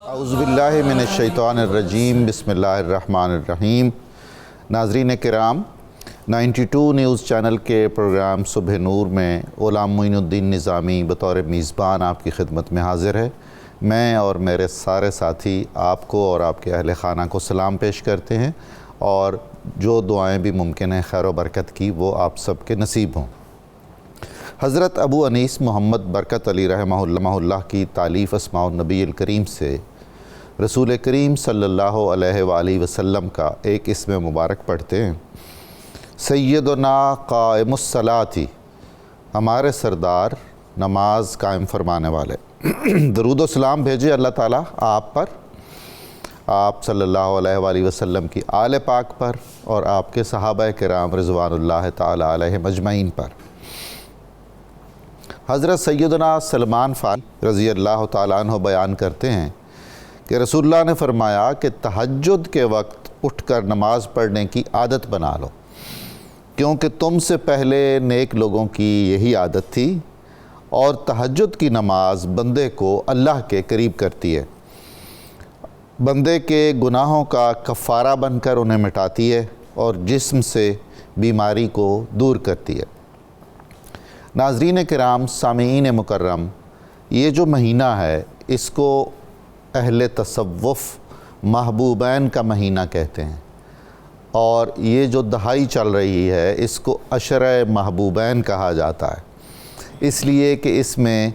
اعوذ باللہ من الشیطان الرجیم، بسم اللہ الرحمن الرحیم۔ ناظرین کرام، 92 نیوز چینل کے پروگرام صبح نور میں غلام معین الدین نظامی بطور میزبان آپ کی خدمت میں حاضر ہے۔ میں اور میرے سارے ساتھی آپ کو اور آپ کے اہل خانہ کو سلام پیش کرتے ہیں، اور جو دعائیں بھی ممکن ہیں خیر و برکت کی وہ آپ سب کے نصیب ہوں۔ حضرت ابو انیس محمد برکت علی رحمہ اللہ کی تالیف اسماء النبی الکریم سے رسول کریم صلی اللہ علیہ وآلہ وسلم کا ایک اسم مبارک پڑھتے ہیں۔ سیدنا قائم الصلاۃ، ہمارے سردار نماز قائم فرمانے والے۔ درود و سلام بھیجے اللہ تعالیٰ آپ پر، آپ صلی اللہ علیہ وآلہ وسلم کی آل پاک پر، اور آپ کے صحابہ کرام رضوان اللہ تعالیٰ علیہم اجمعین پر۔ حضرت سیدنا سلمان فارسی رضی اللہ تعالیٰ عنہ بیان کرتے ہیں کہ رسول اللہ نے فرمایا کہ تہجد کے وقت اٹھ کر نماز پڑھنے کی عادت بنا لو، کیونکہ تم سے پہلے نیک لوگوں کی یہی عادت تھی، اور تہجد کی نماز بندے کو اللہ کے قریب کرتی ہے، بندے کے گناہوں کا کفارہ بن کر انہیں مٹاتی ہے، اور جسم سے بیماری کو دور کرتی ہے۔ ناظرین کرام، سامعین مکرم، یہ جو مہینہ ہے اس کو اہل تصوف محبوبین کا مہینہ کہتے ہیں، اور یہ جو دہائی چل رہی ہے اس کو عشرہ محبوبین کہا جاتا ہے، اس لیے کہ اس میں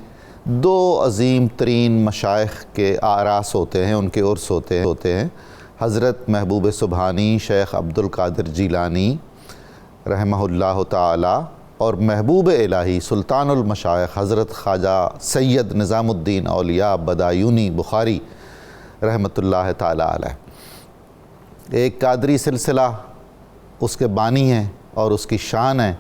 دو عظیم ترین مشائخ کے آراس ہوتے ہیں، ان کے عرس ہوتے ہیں۔ حضرت محبوب سبحانی شیخ عبد القادر جیلانی رحمہ اللہ تعالی، اور محبوب الہی سلطان المشائخ حضرت خواجہ سید نظام الدین اولیاء بدایونی بخاری رحمۃ اللہ تعالیٰ علیہ۔ ایک قادری سلسلہ اس کے بانی ہیں اور اس کی شان ہے،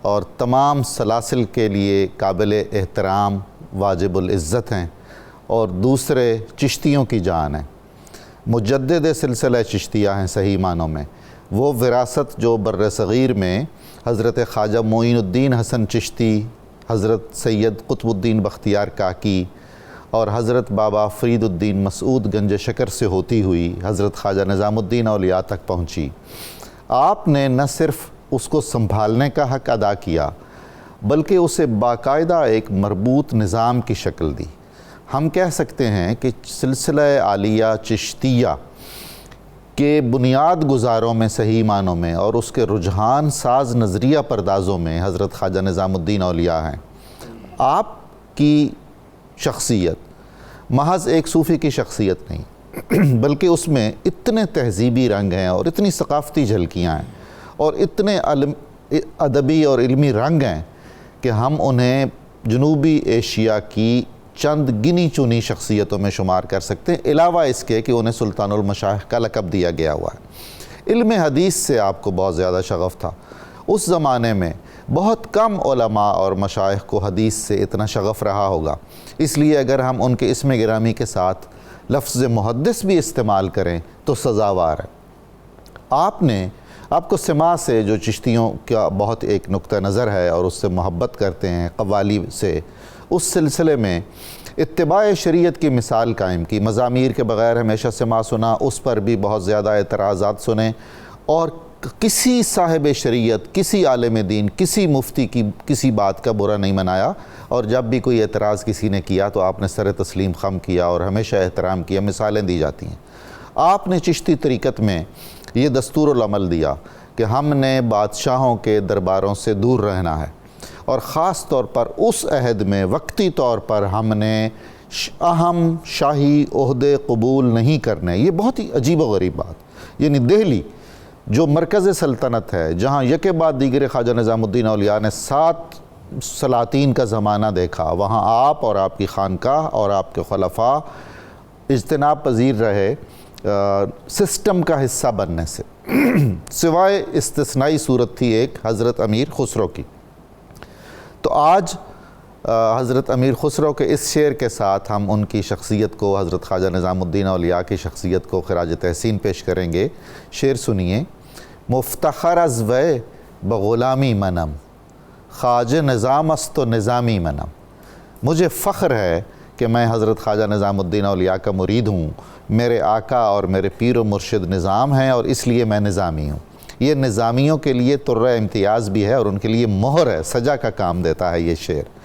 اور تمام سلاسل کے لیے قابل احترام واجب العزت ہیں، اور دوسرے چشتیوں کی جان ہیں، مجدد سلسلہ چشتیہ ہیں صحیح معنوں میں۔ وہ وراثت جو بر صغیر میں حضرت خواجہ معین الدین حسن چشتی، حضرت سید قطب الدین بختیار کاکی، اور حضرت بابا فرید الدین مسعود گنج شکر سے ہوتی ہوئی حضرت خواجہ نظام الدین اولیاء تک پہنچی۔ آپ نے نہ صرف اس کو سنبھالنے کا حق ادا کیا، بلکہ اسے باقاعدہ ایک مربوط نظام کی شکل دی۔ ہم کہہ سکتے ہیں کہ سلسلہ عالیہ چشتیہ کے بنیاد گزاروں میں صحیح معنوں میں، اور اس کے رجحان ساز نظریہ پردازوں میں حضرت خواجہ نظام الدین اولیاء ہیں۔ آپ کی شخصیت محض ایک صوفی کی شخصیت نہیں، بلکہ اس میں اتنے تہذیبی رنگ ہیں، اور اتنی ثقافتی جھلکیاں ہیں، اور اتنے ادبی اور علمی رنگ ہیں کہ ہم انہیں جنوبی ایشیا کی چند گنی چنی شخصیتوں میں شمار کر سکتے ہیں، علاوہ اس کے کہ انہیں سلطان المشائخ کا لقب دیا گیا ہوا ہے۔ علم حدیث سے آپ کو بہت زیادہ شغف تھا۔ اس زمانے میں بہت کم علماء اور مشائخ کو حدیث سے اتنا شغف رہا ہوگا، اس لیے اگر ہم ان کے اسم گرامی کے ساتھ لفظ محدث بھی استعمال کریں تو سزاوار ہے۔ آپ کو سماع سے جو چشتیوں کا بہت ایک نقطہ نظر ہے اور اس سے محبت کرتے ہیں قوالی سے، اس سلسلے میں اتباع شریعت کی مثال قائم کی۔ مزامیر کے بغیر ہمیشہ سماع سنا، اس پر بھی بہت زیادہ اعتراضات سنے، اور کسی صاحب شریعت، کسی عالم دین، کسی مفتی کی کسی بات کا برا نہیں منایا، اور جب بھی کوئی اعتراض کسی نے کیا تو آپ نے سر تسلیم خم کیا اور ہمیشہ احترام کیا۔ مثالیں دی جاتی ہیں۔ آپ نے چشتی طریقت میں یہ دستور العمل دیا کہ ہم نے بادشاہوں کے درباروں سے دور رہنا ہے، اور خاص طور پر اس عہد میں وقتی طور پر ہم نے اہم شاہی عہدے قبول نہیں کرنے۔ یہ بہت ہی عجیب و غریب بات، یعنی دہلی جو مرکز سلطنت ہے، جہاں یکے بعد دیگر خواجہ نظام الدین اولیاء نے 7 سلاطین کا زمانہ دیکھا، وہاں آپ اور آپ کی خانقاہ اور آپ کے خلفاء اجتناب پذیر رہے سسٹم کا حصہ بننے سے، سوائے استثنائی صورت تھی ایک حضرت امیر خسرو کی۔ تو آج حضرت امیر خسرو کے اس شعر کے ساتھ ہم ان کی شخصیت کو، حضرت خواجہ نظام الدین اولیاء کی شخصیت کو خراج تحسین پیش کریں گے۔ شعر سنیے۔ مفتخر از وے بغلامی منم، خواجہ نظام است و نظامی منم۔ مجھے فخر ہے کہ میں حضرت خواجہ نظام الدین اولیاء کا مرید ہوں، میرے آقا اور میرے پیر و مرشد نظام ہیں اور اس لیے میں نظامی ہوں۔ یہ نظامیوں کے لیے طرہ امتیاز بھی ہے اور ان کے لیے مہر ہے، سجا کا کام دیتا ہے یہ شعر۔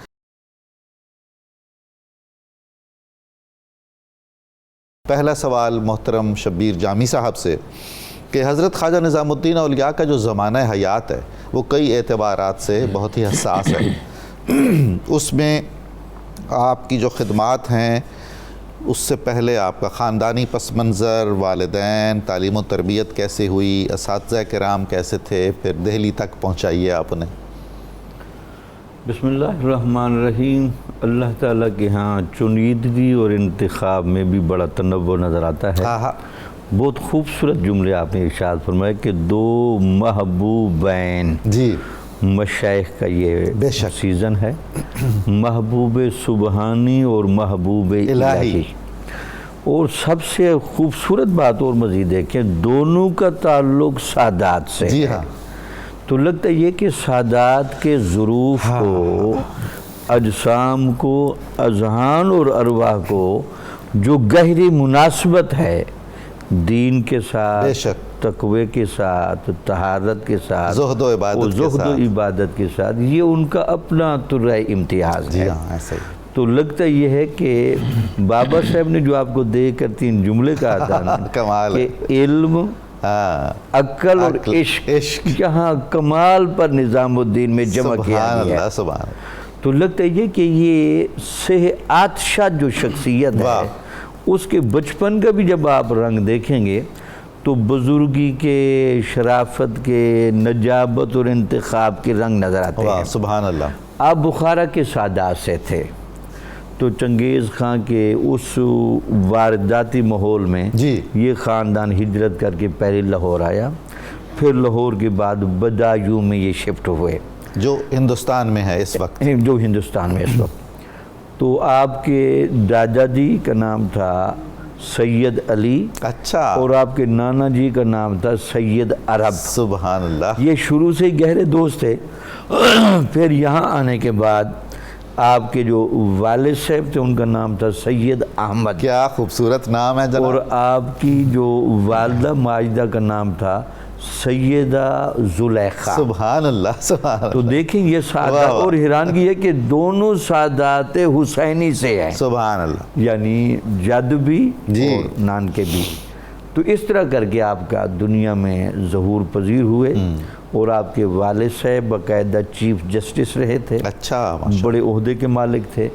پہلا سوال محترم شبیر جامی صاحب سے کہ حضرت خواجہ نظام الدین اولیاء کا جو زمانہ حیات ہے وہ کئی اعتبارات سے بہت ہی حساس ہے۔ اس میں آپ کی جو خدمات ہیں، اس سے پہلے آپ کا خاندانی پس منظر، والدین، تعلیم و تربیت کیسے ہوئی، اساتذہ کرام کیسے تھے، پھر دہلی تک پہنچائیے آپ نے۔ بسم اللہ الرحمن الرحیم۔ اللہ تعالیٰ کے ہاں چنیدگی اور انتخاب میں بھی بڑا تنوع نظر آتا ہے۔ بہت خوبصورت جملے آپ نے ارشاد فرمایا کہ دو محبوبین، جی مشائخ کا یہ سیزن ہے، محبوب سبحانی اور محبوب الہی۔ اور سب سے خوبصورت بات اور مزید ہے کہ دونوں کا تعلق سادات سے جی ہے۔ ہاں، تو لگتا ہے یہ کہ سادات کے ظروف کو، اجسام کو، اذہان اور ارواح کو جو گہری مناسبت ہے دین کے ساتھ، تقوی کے ساتھ، طہارت کے ساتھ، زہد و عبادت کے ساتھ، یہ ان کا اپنا طرح امتیاز ہے۔ ایسا ہی تو لگتا یہ ہے کہ بابا صاحب نے جو آپ کو دے کر 3 جملے کہا تھا کمال ہے کہ علم، عقل اور عشق جہاں کمال پر نظام الدین میں جمع کیا گیا ہے۔ تو لگتا ہے یہ کہ یہ صحت شاد جو شخصیت ہے، اس کے بچپن کا بھی جب آپ رنگ دیکھیں گے تو بزرگی کے، شرافت کے، نجابت اور انتخاب کے رنگ نظر آتے ہیں۔ سبحان اللہ۔ آپ بخارا کے سادات سے تھے، تو چنگیز خان کے اس وارداتی ماحول میں یہ خاندان ہجرت کر کے پہلے لاہور آیا، پھر لاہور کے بعد بدایوں میں یہ شفٹ ہوئے جو ہندوستان میں ہے اس وقت، تو آپ کے دادا جی کا نام تھا سید علی، اچھا، اور آپ کے نانا جی کا نام تھا سید عرب۔ سبحان اللہ۔ یہ شروع سے گہرے دوست تھے۔ پھر یہاں آنے کے بعد آپ کے جو والد صاحب تھے ان کا نام تھا سید احمد، کیا خوبصورت نام ہے جناب، اور آپ کی جو والدہ ماجدہ کا نام تھا سیدہ زلیخا۔ سبحان اللہ، سبحان اللہ۔ تو دیکھیں یہ سادات، اور حیرانگی ہے کہ دونوں سادات حسینی سے ہیں، سبحان اللہ، یعنی جد بھی اور نان کے بھی۔ تو اس طرح کر کے آپ کا دنیا میں ظہور پذیر ہوئے، اور آپ کے والد صاحب باقاعدہ چیف جسٹس رہے تھے، اچھا، بڑے عہدے کے مالک تھے۔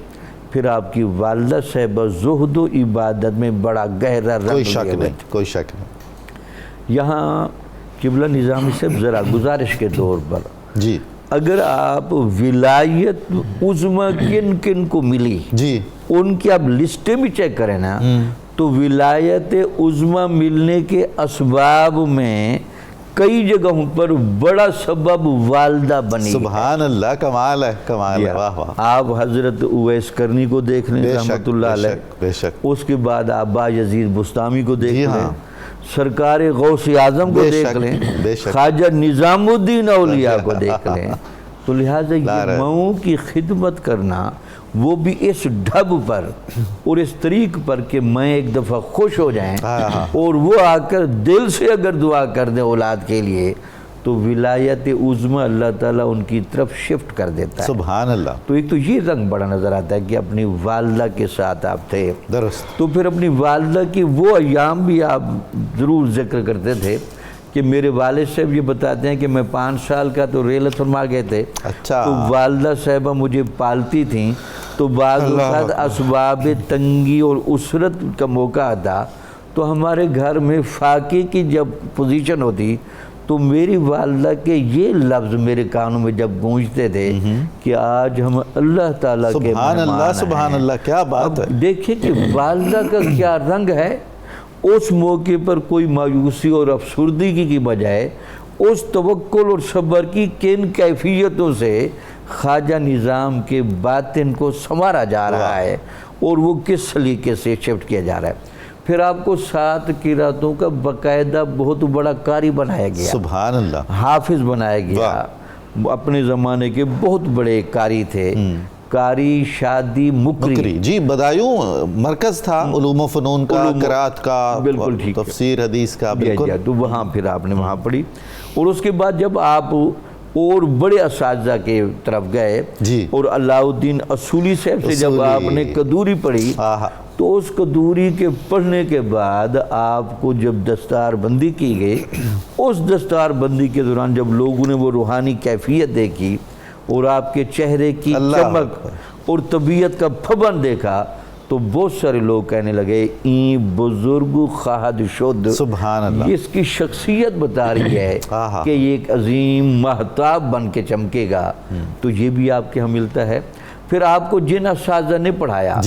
پھر آپ کی والدہ صاحبہ زہد و عبادت میں بڑا گہرا رنگ، کوئی شک نہیں۔ یہاں قبلہ نظامی صاحب ذرا گزارش کے طور پر، جی، اگر آپ ولایت عظمی کن کن کو ملی، جی، ان کی آپ لسٹیں بھی چیک کریں نا، تو ولایت عظمی ملنے کے اسباب میں کئی جگہوں پر بڑا سبب والدہ بنی۔ سبحان اللہ، کمال ہے، کمال ہے، واہ واہ۔ آپ حضرت اویس کرنی کو دیکھ لیں رحمۃ اللہ علیہ، بے شک، اس کے بعد آپ باجزید بستامی کو دیکھ لیں، سرکار غوث اعظم کو دیکھ لیں، خواجہ نظام الدین اولیاء کو دیکھ لیں۔ تو لہٰذا یہ مئو کی خدمت کرنا، وہ بھی اس ڈھب پر اور اس طریق پر کہ میں ایک دفعہ خوش ہو جائیں، اور وہ آ کر دل سے اگر دعا کر دیں اولاد کے لیے، تو ولایت عظمی اللہ تعالیٰ ان کی طرف شفٹ کر دیتا ہے۔ سبحان اللہ۔ تو ایک تو یہ رنگ بڑا نظر آتا ہے کہ اپنی والدہ کے ساتھ آپ تھے، درست۔ تو پھر اپنی والدہ کی وہ ایام بھی آپ ضرور ذکر کرتے تھے کہ میرے والد صاحب یہ بتاتے ہیں کہ میں 5 سال کا تو ریلت فرما گئے تھے، اچھا، تو والدہ صاحبہ مجھے پالتی تھیں، تو بعض اوقات اسباب تنگی اور اسرت کا موقع آتا تو ہمارے گھر میں فاقے کی جب پوزیشن ہوتی تو میری والدہ کے یہ لفظ میرے کانوں میں جب گونجتے تھے کہ آج ہم اللہ تعالیٰ کے سبحان اللہ، سبحان اللہ، کیا بات ہے۔ دیکھیں کہ والدہ کا کیا رنگ ہے۔ اس موقع پر کوئی مایوسی اور افسردگی کی بجائے اس توکل اور صبر کی کن کیفیتوں سے خواجہ نظام کے باطن کو سنوارا جا رہا ہے، اور وہ کس سلیقے سے شفٹ کیا جا رہا ہے۔ پھر آپ کو 7 قراتوں کا باقاعدہ بہت بڑا قاری بنایا گیا، سبحان اللہ، حافظ بنایا گیا، اپنے زمانے کے بہت بڑے قاری تھے۔ قاری، شادی، مکری. جی بدایوں مرکز تھا علوم و فنون کا، قرات کا، بالکل ٹھیک، تفسیر حدیث کا. بالکل. تو وہاں پھر آپ نے وہاں پڑھی. اور اس کے بعد جب آپ اور بڑے اساتذہ کے طرف گئے جی، اور علاء الدین اصولی صاحب سے جب آپ نے قدوری پڑھی، تو اس قدوری کے پڑھنے کے بعد آپ کو جب دستار بندی کی گئی، اس دستار بندی کے دوران جب لوگوں نے وہ روحانی کیفیت دیکھی اور آپ کے چہرے کی چمک اور طبیعت کا پھبن دیکھا، تو بہت سارے لوگ کہنے لگے این بزرگ خواہد شد. سبحان اللہ. اس کی شخصیت بتا رہی ہے کہ یہ ایک عظیم مہتاب بن کے چمکے گا. تو یہ بھی آپ کے ہاں ملتا ہے. پھر آپ کو جن اساتذہ نے پڑھایا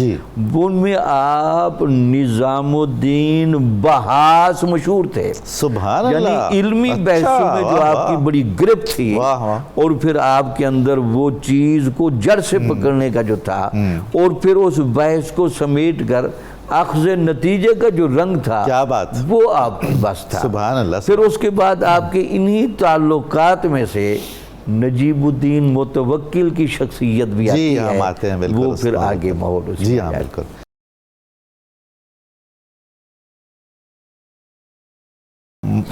ان میں آپ نظام الدین بحاث مشہور تھے. سبحان اللہ. یعنی علمی بحثوں میں جو آپ کی بڑی گرفت تھی، اور پھر آپ کے اندر وہ چیز کو جڑ سے پکڑنے کا جو تھا، اور پھر اس بحث کو سمیٹ کر اخذ نتیجے کا جو رنگ تھا، کیا بات، وہ آپ کے بس تھا. سبحان اللہ. پھر اس کے بعد آپ کے انہی تعلقات میں سے نجیب الدین متوکل کی شخصیت بھی آتی ہے. آتے ہیں بالکل. وہ پھر آگے موڑ. جی ہاں بالکل.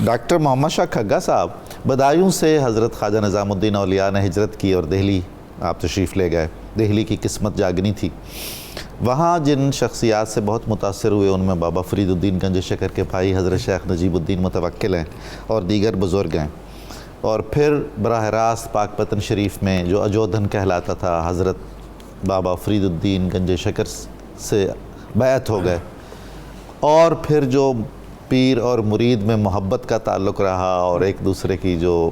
ڈاکٹر محمد شاہ کھگا صاحب، بدایوں سے حضرت خواجہ نظام الدین اولیاء نے ہجرت کی اور دہلی آپ تشریف لے گئے. دہلی کی قسمت جاگنی تھی. وہاں جن شخصیات سے بہت متاثر ہوئے ان میں بابا فرید الدین گنج شکر کے بھائی حضرت شیخ نجیب الدین متوکل ہیں اور دیگر بزرگ ہیں. اور پھر براہ راست پاک پتن شریف میں جو اجودھن کہلاتا تھا، حضرت بابا فرید الدین گنج شکر سے بیعت ہو گئے. اور پھر جو پیر اور مرید میں محبت کا تعلق رہا اور ایک دوسرے کی جو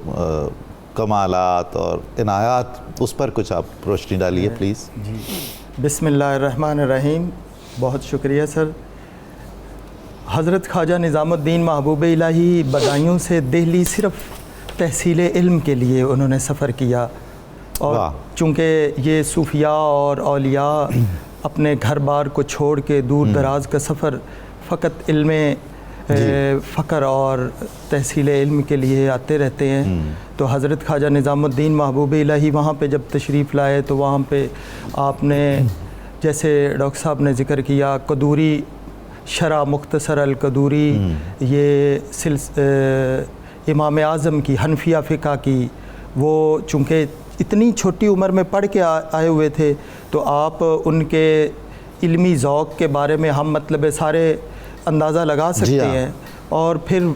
کمالات اور عنایات، اس پر کچھ آپ روشنی ڈالیے پلیز. جی بسم اللہ الرحمن الرحیم. بہت شکریہ سر. حضرت خواجہ نظام الدین محبوب الہی بدایوں سے دہلی صرف تحصیل علم کے لیے انہوں نے سفر کیا، اور چونکہ یہ صوفیاء اور اولیاء اپنے گھر بار کو چھوڑ کے دور دراز کا سفر فقط علم فقر اور تحصیل علم کے لیے آتے رہتے ہیں، تو حضرت خواجہ نظام الدین محبوب الہی وہاں پہ جب تشریف لائے تو وہاں پہ آپ نے جیسے ڈاکٹر صاحب نے ذکر کیا قدوری، شرح مختصر القدوری، یہ امام اعظم کی حنفیہ فقہ کی، وہ چونکہ اتنی چھوٹی عمر میں پڑھ کے آئے ہوئے تھے تو آپ ان کے علمی ذوق کے بارے میں ہم مطلب سارے اندازہ لگا سکتے ہیں. اور پھر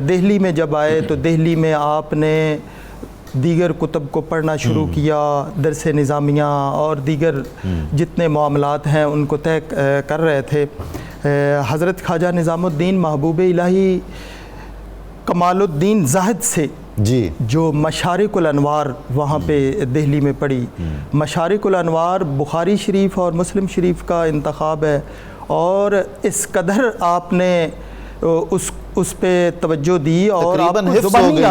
دہلی میں جب آئے تو دہلی میں آپ نے دیگر کتب کو پڑھنا شروع کیا، درس نظامیہ اور دیگر جتنے معاملات ہیں ان کو طے کر رہے تھے. حضرت خواجہ نظام الدین محبوب الہی کمال الدین زاہد سے جو مشارق الانوار وہاں پہ دہلی میں پڑھی. مشارق الانوار بخاری شریف اور مسلم شریف کا انتخاب ہے، اور اس قدر آپ نے اس پہ توجہ دی اور آپ کو زبانی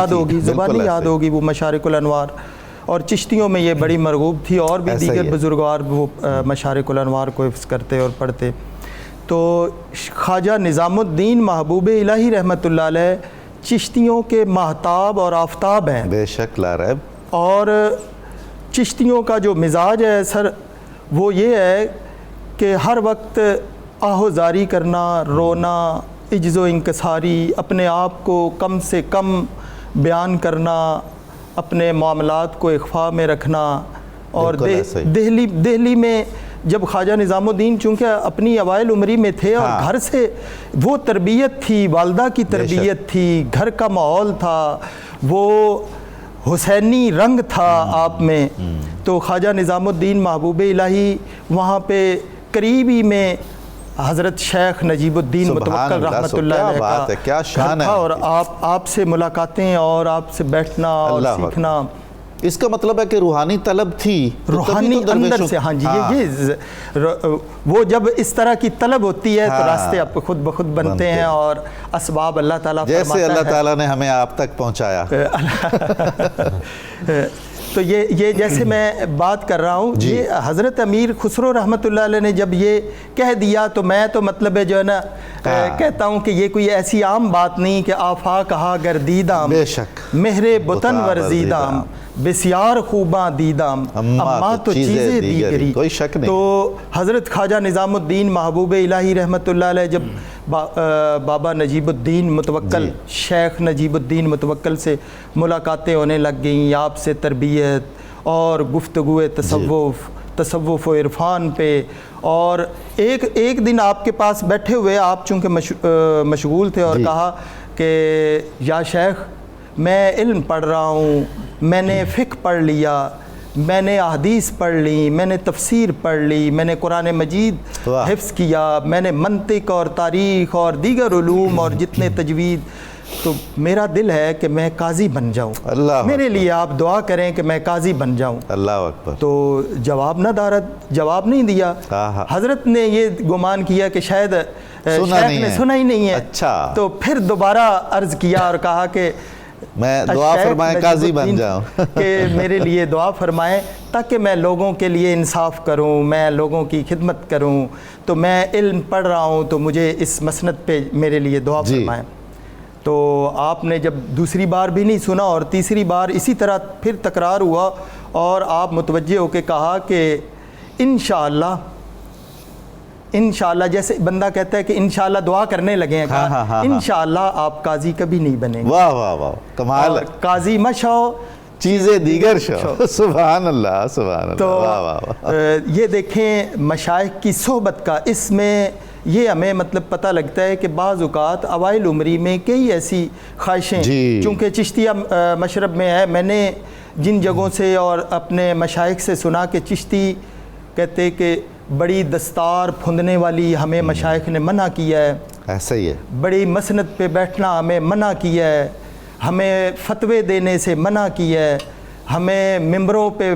یاد ہوگی وہ مشارق الانوار. اور چشتیوں میں یہ بڑی مرغوب تھی، اور بھی دیگر بزرگوار وہ مشارق الانوار کو حفظ کرتے اور پڑھتے. تو خواجہ نظام الدین محبوب الہی رحمۃ اللہ علیہ چشتیوں کے مہتاب اور آفتاب ہیں. بے شک لا رہے. اور چشتیوں کا جو مزاج ہے سر وہ یہ ہے کہ ہر وقت آہوزاری کرنا، رونا، عجز و انکساری، اپنے آپ کو کم سے کم بیان کرنا، اپنے معاملات کو اخفاء میں رکھنا. اور دہلی میں جب خواجہ نظام الدین چونکہ اپنی اوائل عمری میں تھے اور گھر سے وہ تربیت تھی، والدہ کی تربیت تھی، گھر کا ماحول تھا، وہ حسینی رنگ تھا آپ میں، تو خواجہ نظام الدین محبوب الہی وہاں پہ قریبی میں حضرت شیخ نجیب الدین متوکل رحمۃ اللہ علیہ کا گھر تھا، اور آپ سے ملاقاتیں اور آپ سے بیٹھنا اور سیکھنا. اس کا مطلب ہے کہ روحانی طلب تھی، روحانی اندر سے. ہاں جی، یہ وہ جب اس طرح کی طلب ہوتی ہے تو راستے آپ خود بخود بنتے ہیں، اور اسباب اللہ تعالیٰ جیسے اللہ تعالیٰ نے ہمیں آپ تک پہنچایا. تو یہ جیسے میں بات کر رہا ہوں، یہ حضرت امیر خسرو رحمۃ اللہ علیہ نے جب یہ کہہ دیا تو میں تو مطلب جو ہے نا کہتا ہوں کہ یہ کوئی ایسی عام بات نہیں کہ آفاق کہا گردیدام بے شک مہر بتن ورزیدام بسیار خوباں دیدام اما تو چیزیں دیگری، کوئی شک نہیں۔ تو حضرت خواجہ نظام الدین محبوب الہی رحمۃ اللہ علیہ جب بابا نجیب الدین متوکل شیخ نجیب الدین متوکل سے ملاقاتیں ہونے لگ گئیں، آپ سے تربیت اور گفتگو تصوف و عرفان پہ، اور ایک دن آپ کے پاس بیٹھے ہوئے آپ چونکہ مشغول تھے اور کہا کہ یا شیخ میں علم پڑھ رہا ہوں، میں نے فقہ پڑھ لیا، میں نے احادیث پڑھ لی، میں نے تفسیر پڑھ لی، میں نے قرآن مجید حفظ کیا، میں نے منطق اور تاریخ اور دیگر علوم اور جتنے تجوید، تو میرا دل ہے کہ میں قاضی بن جاؤں، میرے لیے آپ دعا کریں کہ میں قاضی بن جاؤں۔ اللہ اکبر۔ تو جواب نہیں دیا۔ حضرت نے یہ گمان کیا کہ شاید شیخ نے سنا ہی نہیں ہے، اچھا، تو پھر دوبارہ عرض کیا اور کہا کہ میں دعا فرمائیں قاضی بن جاؤں کہ میرے لیے دعا فرمائیں تاکہ میں لوگوں کے لیے انصاف کروں، میں لوگوں کی خدمت کروں، تو میں علم پڑھ رہا ہوں تو مجھے اس مسند پہ میرے لیے دعا فرمائیں۔ تو آپ نے جب دوسری بار بھی نہیں سنا اور تیسری بار اسی طرح پھر تکرار ہوا، اور آپ متوجہ ہو کے کہا کہ انشاءاللہ جیسے بندہ کہتا ہے کہ انشاءاللہ دعا کرنے لگے ہیں، کہا انشاءاللہ آپ قاضی کبھی نہیں بنیں گے۔ واہ واہ واہ، کمال ہے۔ قاضی مشو چیزیں دیگر شو، سبحان اللہ سبحان اللہ۔ تو یہ دیکھیں مشائخ کی صحبت کا، اس میں یہ ہمیں مطلب پتہ لگتا ہے کہ بعض اوقات اوائل عمری میں کئی ایسی خواہشیں، چونکہ چشتیہ مشرب میں ہے، میں نے جن جگہوں سے اور اپنے مشائخ سے سنا کہ چشتی کہتے کہ بڑی دستار پھندنے والی ہمیں مشائخ نے منع کیا ہے، ایسا ہی ہے، بڑی مسند پہ بیٹھنا ہمیں منع کیا ہے، ہمیں فتوے دینے سے منع کیا ہے، ہمیں ممبروں پہ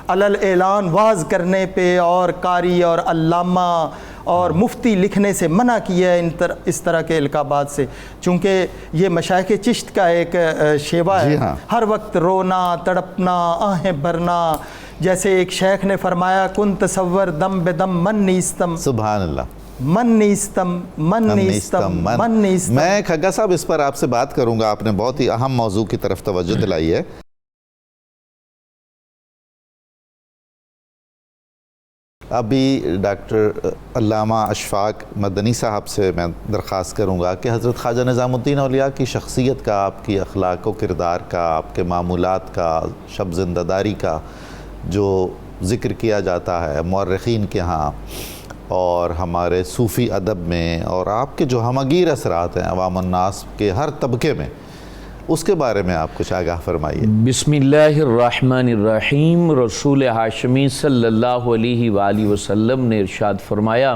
علل اعلان واز کرنے پہ اور قاری اور علامہ اور مفتی لکھنے سے منع کیا ہے، اس طرح کے القابات سے، چونکہ یہ مشائخ چشت کا ایک شیوا ہے، ہر وقت رونا تڑپنا آہیں بھرنا، جیسے ایک شیخ نے فرمایا کن تصور دم بدم من نیستم، سبحان اللہ، من نیستم من نیستم من نیستم۔ میں کھگا صاحب اس پر آپ سے بات کروں گا، آپ نے بہت ہی اہم موضوع کی طرف توجہ دلائی ہے۔ ابھی ڈاکٹر علامہ اشفاق مدنی صاحب سے میں درخواست کروں گا کہ حضرت خواجہ نظام الدین اولیاء کی شخصیت کا، آپ کی اخلاق و کردار کا، آپ کے معمولات کا، شب زندہ داری کا جو ذکر کیا جاتا ہے مورخین کے ہاں اور ہمارے صوفی ادب میں، اور آپ کے جو ہمگیر اثرات ہیں عوام الناس کے ہر طبقے میں، اس کے بارے میں آپ کچھ آگاہ فرمائیے۔ بسم اللہ الرحمن الرحیم۔ رسول ہاشمی صلی اللہ علیہ وآلہ وسلم نے ارشاد فرمایا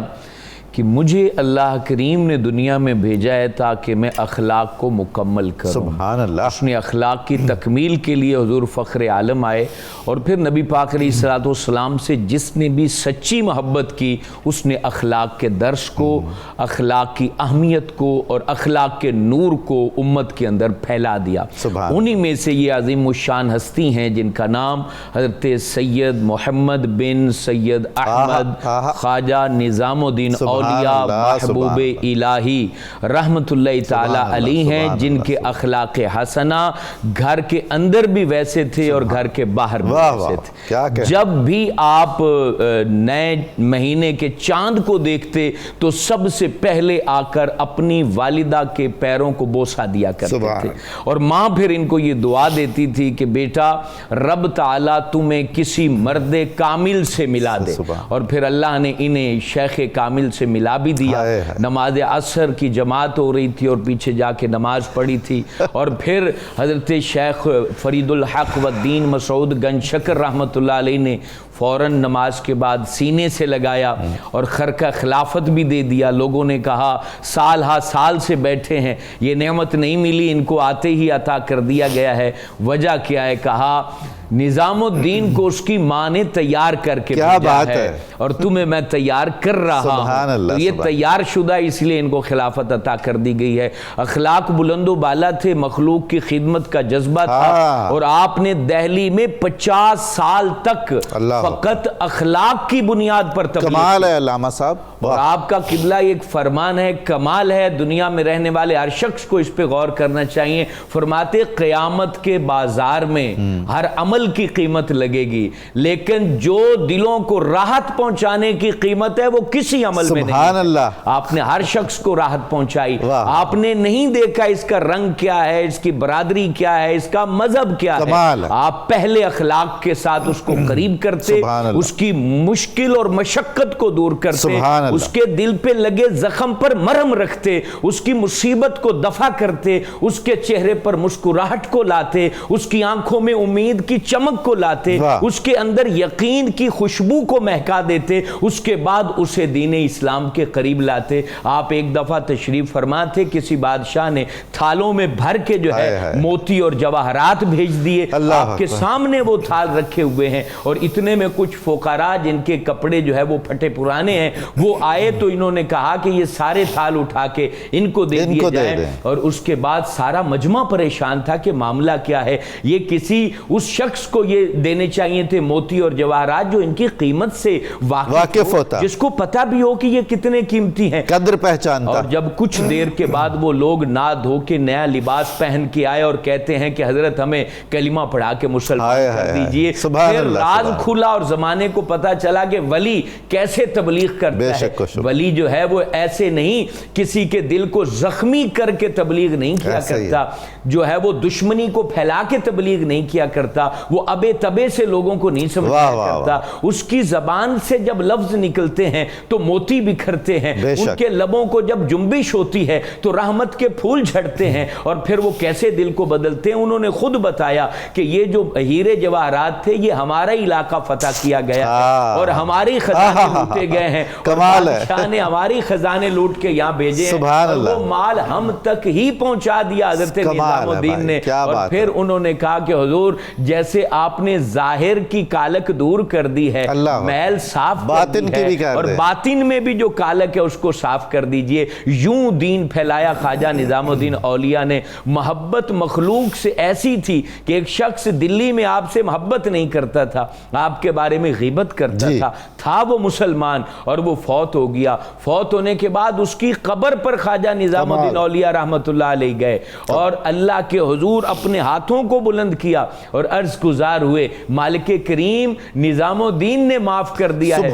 کہ مجھے اللہ کریم نے دنیا میں بھیجا ہے تاکہ میں اخلاق کو مکمل کروں۔ سبحان اللہ۔ اس نے اخلاق کی تکمیل کے لیے حضور فخر عالم آئے، اور پھر نبی پاک علیہ السلام سے جس نے بھی سچی محبت کی، اس نے اخلاق کے درس کو، اخلاق کی اہمیت کو اور اخلاق کے نور کو امت کے اندر پھیلا دیا۔ انہی میں سے یہ عظیم الشان ہستی ہیں جن کا نام حضرت سید محمد بن سید احمد خواجہ نظام الدین اولیاء محبوب الہی رحمت اللہ تعالی علیہ ہیں، جن کے اخلاق حسنہ گھر کے اندر بھی ویسے تھے اور گھر کے باہر بھی ویسے تھے۔ جب بھی آپ نئے مہینے کے چاند کو دیکھتے تو سب سے پہلے آ کر اپنی والدہ کے پیروں کو بوسہ دیا کرتے تھے، اور ماں پھر ان کو یہ دعا دیتی تھی کہ بیٹا رب تعالیٰ تمہیں کسی مرد کامل سے ملا دے، اور پھر اللہ نے انہیں شیخ کامل سے ملا بھی دیا۔ نماز عصر کی جماعت ہو رہی تھی اور پیچھے جا کے نماز پڑھی تھی، اور پھر حضرت شیخ فرید الحق والدین مسعود گنج شکر رحمت اللہ علیہ نے فوراً نماز کے بعد سینے سے لگایا اور خرقہ خلافت بھی دے دیا۔ لوگوں نے کہا سال ہا سال سے بیٹھے ہیں، یہ نعمت نہیں ملی، ان کو آتے ہی عطا کر دیا گیا ہے، وجہ کیا ہے؟ کہا نظام الدین کو اس کی ماں نے تیار کر کے بھیجا ہے اور تمہیں میں تیار کر رہا ہوں، تو یہ تیار شدہ اس لیے ان کو خلافت عطا کر دی گئی ہے. اخلاق بلند و بالا تھے, مخلوق کی خدمت کا جذبہ تھا, اور آپ نے دہلی میں 50 سال تک فقط اخلاق کی بنیاد پر تبلیغ. کمال ہے علامہ صاحب. اور آپ کا قبلہ ایک فرمان ہے, کمال ہے, دنیا میں رہنے والے ہر شخص کو اس پہ غور کرنا چاہیے. فرماتے قیامت کے بازار میں ہر عمل کی قیمت لگے گی, لیکن جو دلوں کو راحت پہنچانے کی قیمت ہے وہ کسی عمل میں نہیں. سبحان اللہ. آپ نے ہر شخص کو راحت پہنچائی. آپ نے نہیں دیکھا اس کا رنگ کیا ہے, اس کی برادری کیا ہے, اس کا مذہب کیا ہے. آپ پہلے اخلاق کے ساتھ اس کو قریب کرتے, اس کی مشکل اور مشقت کو دور کرتے, اس کے دل پہ لگے زخم پر مرہم رکھتے, اس کی مصیبت کو دفع کرتے, اس کے چہرے پر مسکراہٹ کو لاتے, اس کی آنکھوں میں امید کی چمک کو لاتے, اس کے اندر یقین کی خوشبو کو مہکا دیتے, اس کے بعد اسے دین اسلام کے قریب لاتے. آپ ایک دفعہ تشریف فرما تھے, کسی بادشاہ نے تھالوں میں بھر کے جو ہے موتی اور جواہرات بھیج دیے. آپ کے سامنے وہ تھال رکھے ہوئے ہیں, اور اتنے میں کچھ فقراء جن کے کپڑے جو ہے وہ پھٹے پرانے ہیں وہ آئے, تو انہوں نے کہا کہ یہ سارے تھال اٹھا کے ان کو دے دیے جائیں. اور اس کے بعد سارا مجمع پریشان تھا کہ معاملہ کیا ہے. یہ کسی اس شخص کو یہ دینے چاہیے تھے موتی اور جواہرات جو ان کی قیمت سے واقف ہوتا, جس کو پتہ بھی ہو کہ یہ کتنے قیمتی ہیں, قدر پہچانتا. اور جب کچھ دیر کے بعد وہ لوگ نہ دھو کے نیا لباس پہن کے آئے اور کہتے ہیں کہ حضرت ہمیں کلمہ پڑھا کے مسلمان کر دیجئے. پھر راز کھلا اور زمانے کو پتہ چلا کہ ولی کیسے تبلیغ کرتا ہے. ولی جو ہے وہ ایسے نہیں کسی کے دل کو زخمی کر کے تبلیغ نہیں کیا کرتا, جو ہے وہ دشمنی کو پھیلا کے تبلیغ نہیں کیا کرتا, وہ ابے تبے سے لوگوں کو نہیں سمجھایا کرتا. اس کی زبان سے جب لفظ نکلتے ہیں تو موتی بکھرتے ہیں, ان کے لبوں کو جب جنبش ہوتی ہے تو رحمت کے پھول جھڑتے ہیں, اور پھر وہ کیسے دل کو بدلتے ہیں. انہوں نے خود بتایا کہ یہ جو ہیرے جواہرات تھے یہ ہمارا علاقہ فتح کیا گیا ہے اور ہماری خزانے لوٹے گئے ہیں, بادشاہ نے ہماری خزانے لوٹ کے یہاں بھیجے ہیں, اور وہ مال ہم تک ہی پہنچا دیا حضرت نظام الدین نے. اور پھر انہوں نے کہا کہ حضور جیسے آپ نے ظاہر کی کالک دور کر دی ہے, محل صاف کر دی ہے, اور باطن میں بھی جو کالک ہے اس کو صاف کر دیجئے. یوں دین پھیلایا خواجہ نظام الدین اولیاء نے. محبت مخلوق سے ایسی تھی کہ ایک شخص دلی میں آپ سے محبت نہیں کرتا تھا, آپ کے بارے میں غیبت کرتا تھا وہ مسلمان, اور وہ فوت ہو گیا. فوت ہونے کے بعد اس کی قبر پر خواجہ نظام الدین اولیاء رحمت اللہ علیہ گئے, اور اللہ کے حضور اپنے ہاتھوں کو بلند کیا اور عرض گزار ہوئے مالک کریم نظام الدین نے معاف کر دیا ہے,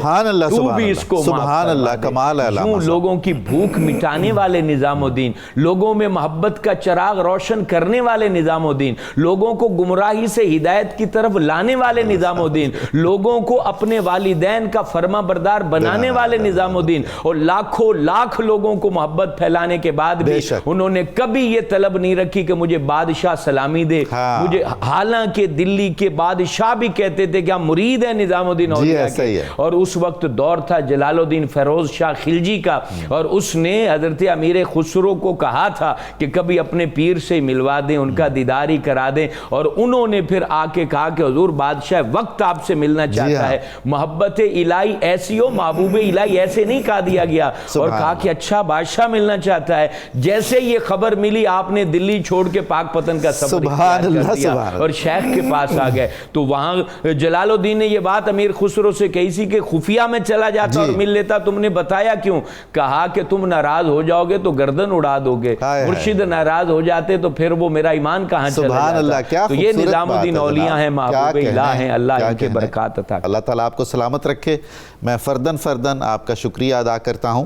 تو بھی اس کو معاف فرما دے. یوں لوگوں کی بھوک مٹانے والے نظام الدین, لوگوں میں محبت کا چراغ روشن کرنے والے نظام الدین, لوگوں کو گمراہی سے ہدایت کی طرف لانے والے نظام الدین, لوگوں کو اپنے والدین کا فرما بردار بنانے والے نظام الدین, اور لاکھوں لاکھ لوگوں کو محبت پھیلانے کے بعد بھی انہوں نے کبھی یہ طلب نہیں رکھی کہ مجھے بادشاہ سلامی دے مجھے. حالانکہ دلی کے بادشاہ بھی کہتے تھے کہ ہم مرید ہیں نظام الدین اولیاء کے, اور اس وقت دور تھا جلال الدین فیروز شاہ خلجی کا, اور اس نے حضرت امیر خسرو کو کہا تھا کہ کبھی اپنے پیر سے ملوا دیں, ان کا دیداری کرا دیں, اور انہوں نے پھر آ کے کہا کہ حضور بادشاہ وقت آپ سے ملنا چاہتا ہے. محبت الہی ایسی ہو, محبوب الہی ایسے نہیں کہا دیا گیا, اور کہا کہ اچھا بادشاہ ملنا چاہتا ہے. جیسے یہ خبر ملی آپ نے دلی چھوڑ کے پاک پتن کا سفر کر دیا اور شیخ کے پاس آ گئے. تو وہاں جلال الدین نے یہ بات امیر خسرو سے کہی سی کہ خفیہ میں چلا جاتا اور مل لیتا, تم نے بتایا کیوں؟ کہا کہ تم ناراض ہو جاؤ گے تو گردن اڑا دو گے, مرشد ناراض ہو جاتے تو پھر وہ میرا ایمان کہاں چلا جاتا. تو یہ نظام الدین اولیاء ہیں, محبوب الہ ہیں, اللہ ان کے برکات عطا کرے. اللہ تعالیٰ آپ کو سلامت رکھے. میں فردن آپ کا شکریہ ادا کرتا ہوں.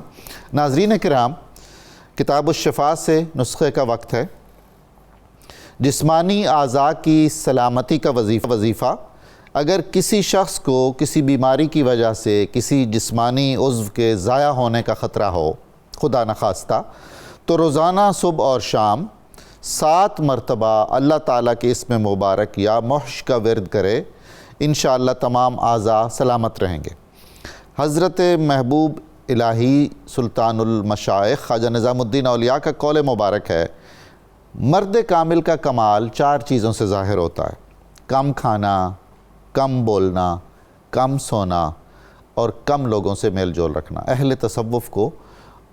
ناظرین کرام, کتاب الشفا سے نسخے کا وقت ہے. جسمانی اعضاء کی سلامتی کا وظیفہ اگر کسی شخص کو کسی بیماری کی وجہ سے کسی جسمانی عضو کے ضائع ہونے کا خطرہ ہو, خدا نخواستہ, تو روزانہ صبح اور شام 7 مرتبہ اللہ تعالیٰ کے اسم مبارک یا محش کا ورد کرے, انشاءاللہ تمام اعضاء سلامت رہیں گے. حضرت محبوب الہی سلطان المشائخ خواجہ نظام الدین اولیاء کا قول مبارک ہے, مرد کامل کا کمال 4 چیزوں سے ظاہر ہوتا ہے: کم کھانا, کم بولنا, کم سونا اور کم لوگوں سے میل جول رکھنا۔ اہل تصوف کو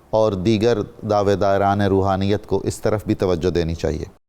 اور دیگر دعوے داران روحانیت کو اس طرف بھی توجہ دینی چاہیے۔